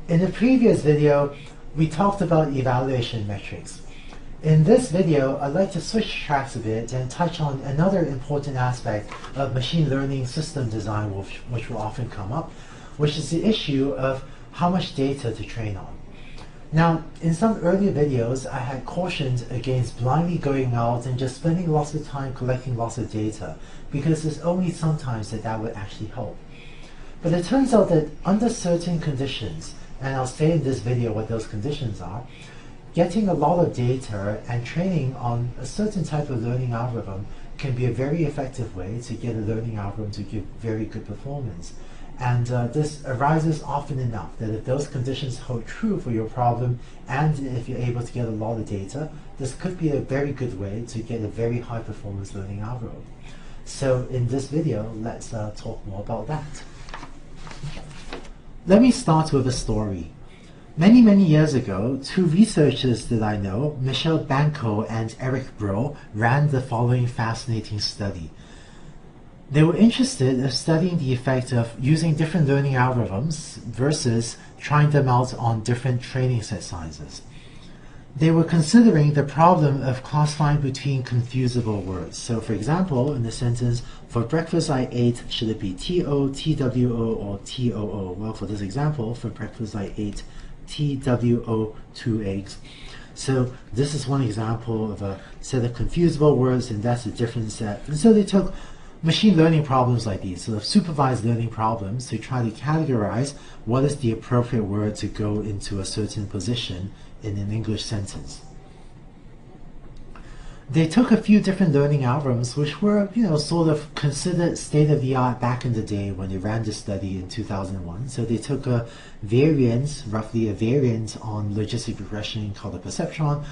In the previous video, we talked about evaluation metrics. In this video, I'd like to switch tracks a bit and touch on another important aspect of machine learning system design which will often come up, which is the issue of how much data to train on. Now, in some earlier videos, I had cautioned against blindly going out and just spending lots of time collecting lots of data, because it's only sometimes that would actually help. But it turns out that under certain conditions, and I'll say in this video what those conditions are, getting a lot of data and training on a certain type of learning algorithm can be a very effective way to get a learning algorithm to give very good performance. And this arises often enough that if those conditions hold true for your problem, and if you're able to get a lot of data, this could be a very good way to get a very high performance learning algorithm. So in this video, let's talk more about that. Let me start with a story. Many years ago, two researchers that I know, Michel Banco and Eric Breau, ran the following fascinating study. They were interested in studying the effect of using different learning algorithms versus trying them out on different training set sizes. They were considering the problem of classifying between confusable words. So for example, in the sentence, for breakfast I ate, should it be T-O, T-W-O, or T-O-O? Well, for this example, for breakfast I ate T-W-O 2 eggs. So this is one example of a set of confusable words, and that's a different set. And so they took machine learning problems like these, sort of supervised learning problems, to try to categorize what is the appropriate word to go into a certain position in an English sentence. They took a few different learning algorithms which were, sort of considered state-of-the-art back in the day when they ran this study in 2001. So they took a variant, roughly a variant on logistic regression called a perceptron.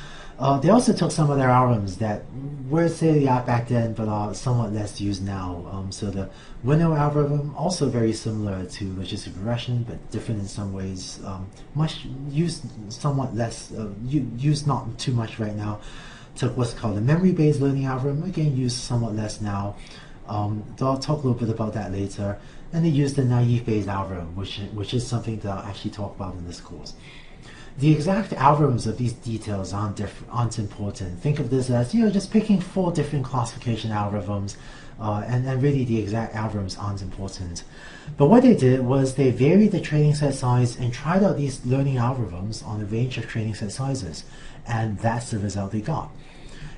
They also took some of their algorithms that were state-of-the-art back then but are somewhat less used now. So the Winnow algorithm, also very similar to logistic regression but different in some ways, much used, somewhat less, used not too much right now. Took what's called a memory-based learning algorithm, again used somewhat less now. I'll talk a little bit about that later. And they used the naive-based algorithm, which is something that I'll actually talk about in this course. The exact algorithms of these details aren't important. Think of this as just picking 4 different classification algorithms, and really the exact algorithms aren't important. But what they did was they varied the training set size and tried out these learning algorithms on a range of training set sizes, and that's the result they got.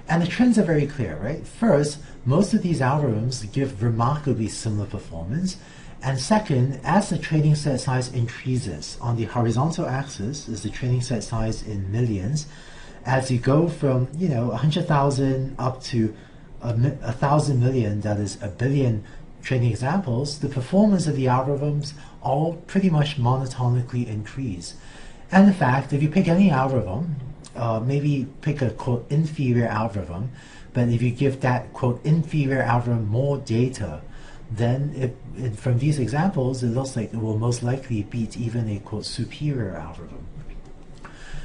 And the trends are very clear, right? First, most of these algorithms give remarkably similar performance. And second, as the training set size increases, on the horizontal axis is the training set size in millions. As you go from 100,000 up to 1,000 million, that is a billion training examples, the performance of the algorithms all pretty much monotonically increase. And in fact, if you pick any algorithm, maybe pick a quote inferior algorithm, but if you give that quote inferior algorithm more data, then from these examples, it looks like it will most likely beat even a quote superior algorithm.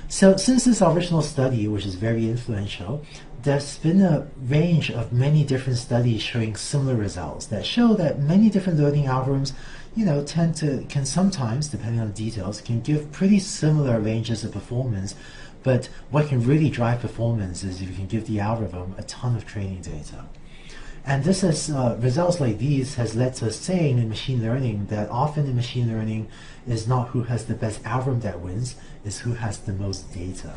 So since this original study, which is very influential, there's been a range of many different studies showing similar results that show that many different learning algorithms can sometimes, depending on the details, can give pretty similar ranges of performance. But what can really drive performance is if you can give the algorithm a ton of training data. And this has, results like these has led to a saying in machine learning that often in machine learning is not who has the best algorithm that wins, is who has the most data.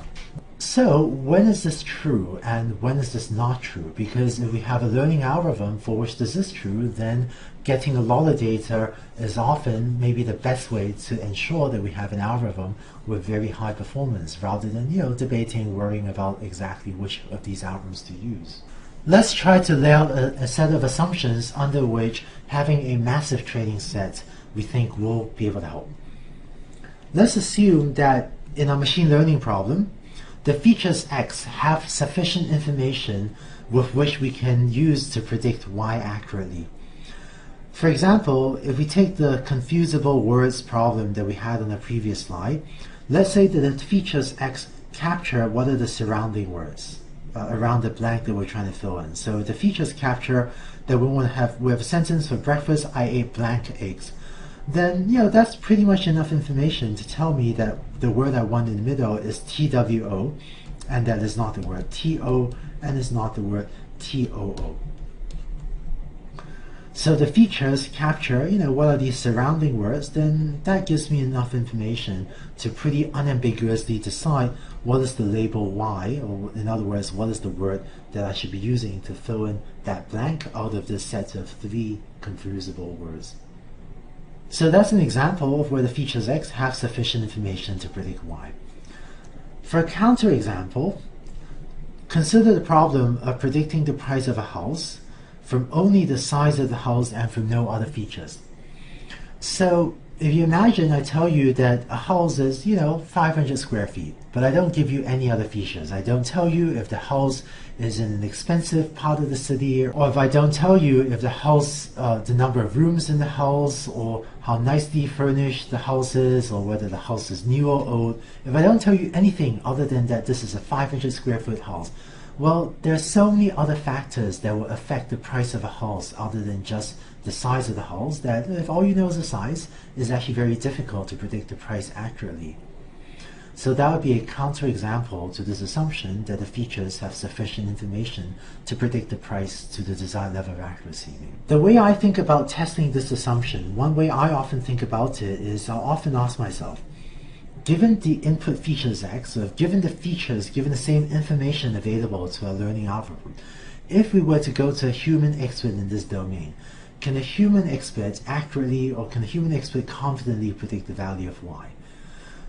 So when is this true and when is this not true? Because if we have a learning algorithm for which this is true, then getting a lot of data is often maybe the best way to ensure that we have an algorithm with very high performance, rather than debating, worrying about exactly which of these algorithms to use. Let's try to lay out a set of assumptions under which having a massive training set we think will be able to help. Let's assume that in our machine learning problem, the features X have sufficient information with which we can use to predict Y accurately. For example, if we take the confusable words problem that we had on the previous slide, let's say that the features X capture what are the surrounding words around the blank that we're trying to fill in. So the features capture that we have a sentence: for breakfast I ate blank eggs. then that's pretty much enough information to tell me that the word I want in the middle is TWO, and that is not the word TO, and is not the word TOO. So the features capture, what are these surrounding words, then that gives me enough information to pretty unambiguously decide what is the label Y, or in other words, what is the word that I should be using to fill in that blank out of this set of 3 confusable words. So that's an example of where the features X have sufficient information to predict Y. For a counterexample, consider the problem of predicting the price of a house from only the size of the house and from no other features. So if you imagine I tell you that a house is, 500 square feet, but I don't give you any other features. I don't tell you if the house is in an expensive part of the city, or if I don't tell you if the house, the number of rooms in the house, or how nicely furnished the house is, or whether the house is new or old. If I don't tell you anything other than that this is a 500 square foot house, well, there are so many other factors that will affect the price of a house other than just the size of the house, that if all you know is the size, it's actually very difficult to predict the price accurately. So that would be a counterexample to this assumption that the features have sufficient information to predict the price to the desired level of accuracy. The way I think about testing this assumption, one way I often think about it is I'll often ask myself, given the input features X, or given the same information available to a learning algorithm, if we were to go to a human expert in this domain, can a human expert accurately, or can a human expert confidently predict the value of Y?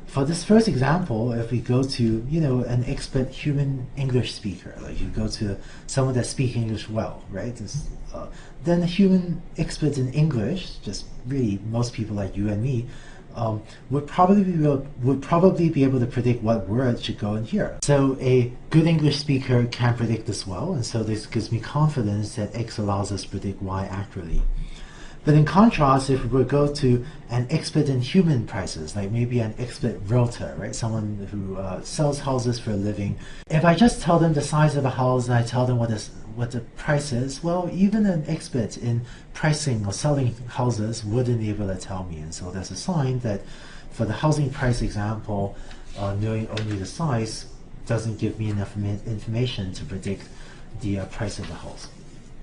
For this first example, if we go to, an expert human English speaker, like you go to someone that speaks English well, right? Then a human expert in English, just really most people like you and me, would probably be able to predict what word should go in here. So a good English speaker can predict this well, and so this gives me confidence that X allows us to predict Y accurately. But in contrast, if we go to an expert in human prices, like maybe an expert realtor, right, someone who sells houses for a living, if I just tell them the size of a house and I tell them what the price is, well, even an expert in pricing or selling houses wouldn't be able to tell me. And so that's a sign that for the housing price example, knowing only the size doesn't give me enough information to predict the price of the house.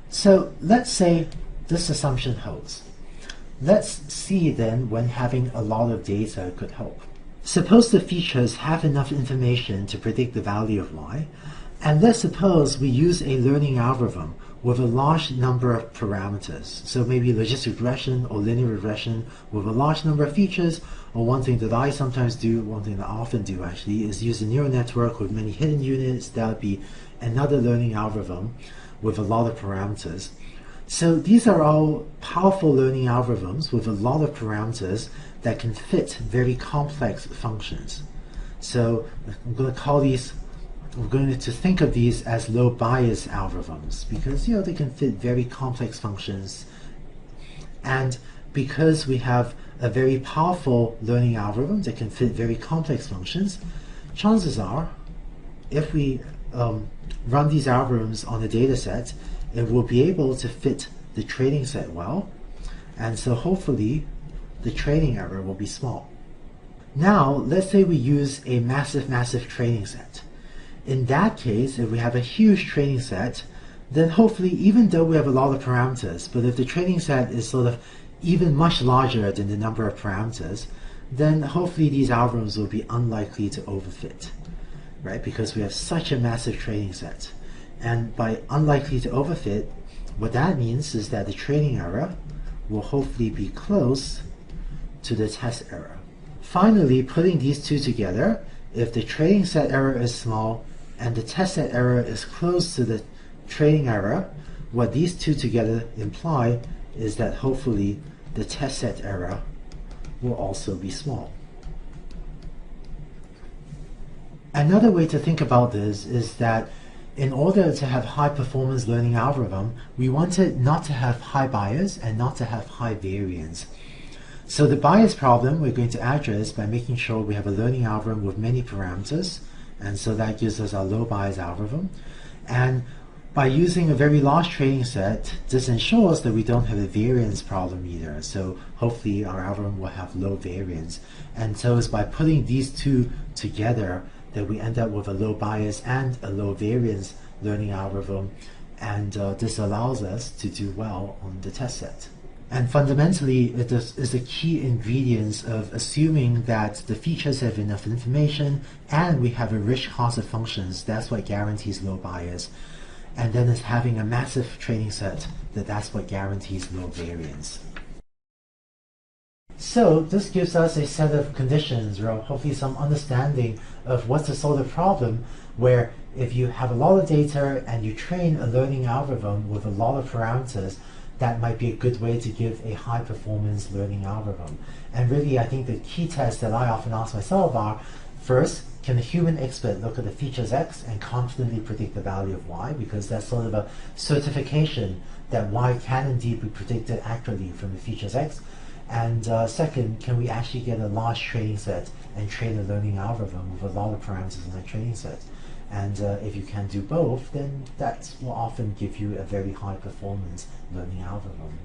So let's say this assumption holds. Let's see then when having a lot of data could help. Suppose the features have enough information to predict the value of Y, and let's suppose we use a learning algorithm with a large number of parameters. So maybe logistic regression or linear regression with a large number of features, or one thing that I sometimes do, one thing that I often do actually, is use a neural network with many hidden units. That would be another learning algorithm with a lot of parameters. So these are all powerful learning algorithms with a lot of parameters that can fit very complex functions. So I'm going to think of these as low bias algorithms because they can fit very complex functions. And because we have a very powerful learning algorithm that can fit very complex functions, chances are if we run these algorithms on a data set, it will be able to fit the training set well, and so hopefully the training error will be small. Now let's say we use a massive training set. In that case, if we have a huge training set, then hopefully, even though we have a lot of parameters, but if the training set is sort of even much larger than the number of parameters, then hopefully these algorithms will be unlikely to overfit, right? Because we have such a massive training set. And by unlikely to overfit, what that means is that the training error will hopefully be close to the test error. Finally, putting these two together, if the training set error is small and the test set error is close to the training error, what these two together imply is that hopefully the test set error will also be small. Another way to think about this is that in order to have high performance learning algorithm, we want it not to have high bias and not to have high variance. So the bias problem we're going to address by making sure we have a learning algorithm with many parameters, and so that gives us our low bias algorithm. And By using a very large training set, this ensures that we don't have a variance problem either. So hopefully our algorithm will have low variance. And so it's by putting these two together that we end up with a low bias and a low variance learning algorithm. And this allows us to do well on the test set. And fundamentally, it is the key ingredients of assuming that the features have enough information and we have a rich class of functions. That's what guarantees low bias. And then it's having a massive training set that's what guarantees low variance. So this gives us a set of conditions, or hopefully some understanding of what's the sort of problem where if you have a lot of data and you train a learning algorithm with a lot of parameters, that might be a good way to give a high performance learning algorithm. And really, I think the key tests that I often ask myself are, first, can a human expert look at the features X and confidently predict the value of Y? Because that's sort of a certification that Y can indeed be predicted accurately from the features X. And second, can we actually get a large training set and train a learning algorithm with a lot of parameters in that training set? And if you can do both, then that will often give you a very high performance learning algorithm.